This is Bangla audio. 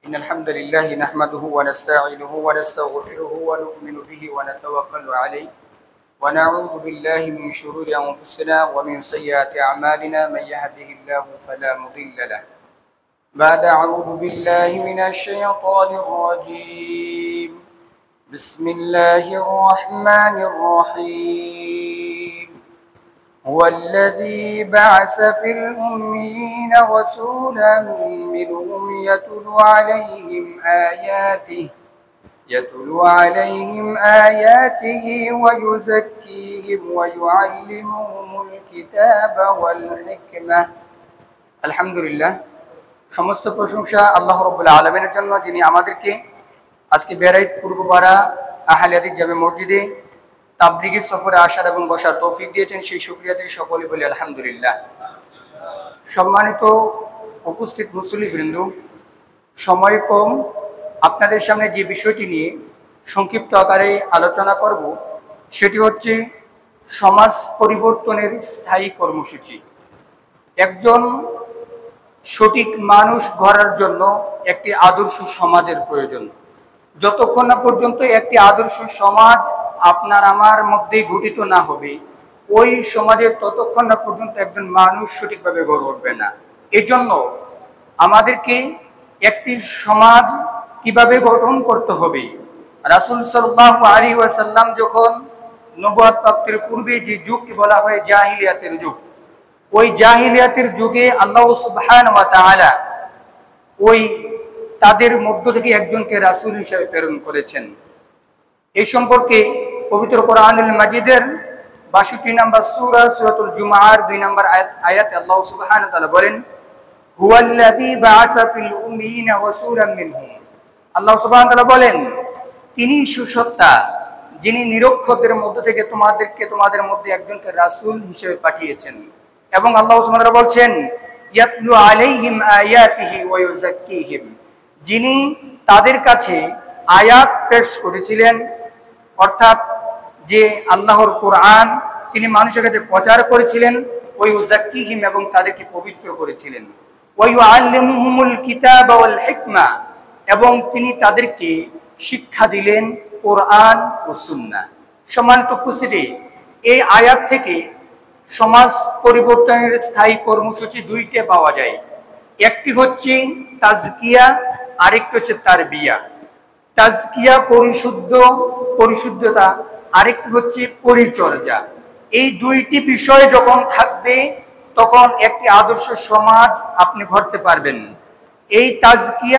إن الحمد لله نحمده ونستعينه ونستغفره ونؤمن به ونتوكل عليه ونعوذ بالله من شرور أنفسنا ومن سيئات أعمالنا من يهده الله فلا مضل له بعد أعوذ بالله من الشيطان الرجيم بسم الله الرحمن الرحيم هو الذي بعث في الأميين رسولا منهم يتلو عليهم آياته ويزكيهم ويعلمهم الكتاب والحكمة الحمد لله সমস্ত প্রশংসা আল্লাহ রাব্বুল আলামিনের জন্য যিনি আমাদেরকে আজকে বেরাইত পূর্বপাড়া আহলে হাদিস জামে মসজিদে তাবলিগি সফরে আসার এবং বসার তৌফিক দিয়েছেন। সেই শুকরিয়াতে সকলে বলি আলহামদুলিল্লাহ। সম্মানিত উপস্থিত মুসল্লিবৃন্দ, সময় কম, আপনাদের সামনে যে বিষয়টি নিয়ে সংক্ষিপ্ত আকারে আলোচনা করব সেটি হচ্ছে সমাজ পরিবর্তনের স্থায়ী কর্মসূচি। একজন সঠিক মানুষ গড়ার জন্য একটি আদর্শ সমাজের প্রয়োজন। যতক্ষণ না পর্যন্ত একটি আদর্শ সমাজ আপনার আমার মধ্যে গঠিত না হবে, ওই সমাজে ততক্ষণ না পর্যন্ত একজন মানুষ সঠিকভাবে গড়ে উঠবে না। এজন্য আমাদেরকে একটি সমাজ কিভাবে গঠন করতে হবে, রাসূল সাল্লাল্লাহু আলাইহি ওয়াসাল্লাম যখন নবুয়ত প্রাপ্তির পূর্বে যে যুগকে বলা হয় জাহিলিয়াতের যুগ, ওই জাহিলিয়াতের যুগে আল্লাহ সুবহানাহু ওয়া তাআলা ওই তাদের মধ্য থেকে একজনকে রাসূল হিসেবে প্রেরণ করেছেন। এই সম্পর্কে পবিত্র কোরআনুল মাজিদের ৬২ নম্বর সূরা সূরাতুল জুমআর ২ নম্বর আয়াতে আল্লাহ সুবহানাহু ওয়া তাআলা বলেন, হুয়াল্লাযী বাআসা ফিল উম্মিয়িনা রাসূলাম মিনহুম। আল্লাহ সুবহানাহু ওয়া তাআলা বলেন, তিনি সুসত্তা, যিনি নিরক্ষরদের মধ্য থেকে তোমাদের মধ্যে একজনকে রাসূল হিসেবে পাঠিয়েছেন। এবং আল্লাহ সুবহানাহু ওয়া তাআলা বলছেন, ইয়াতলু আলাইহিম আয়াতিহি ওয়া ইউযাক্কিহিম, যিনি তাদের কাছে আয়াত পেশ করেছিলেন, অর্থাৎ যে আল্লাহর কোরআন তিনি মানুষের কাছে প্রচার করেছিলেন, ওয়া ইউযাক্কিহিম, এবং তাদেরকে পবিত্র করেছিলেন, ওয়া ইউআল্লিমুহুমুল কিতাবা ওয়াল হিকমা, এবং তিনি তাদেরকে শিক্ষা দিলেন কোরআন ও সুন্নাহ। সম্মানিত উপস্থিতি, এই আয়াত থেকে সমাজ পরিবর্তনের স্থায়ী কর্মসূচি দুইটা পাওয়া যায়। একটি হচ্ছে তাজকিয়া, আরেকটি হচ্ছে তারবিয়া। তাজকিয়া পরিশুদ্ধতা, আরেকটি হচ্ছে পরিচর্যা। এই দুইটি বিষয় যখন থাকবে তখন একটি আদর্শ সমাজ আপনি গড়তে পারবেন। এই তাজকিয়া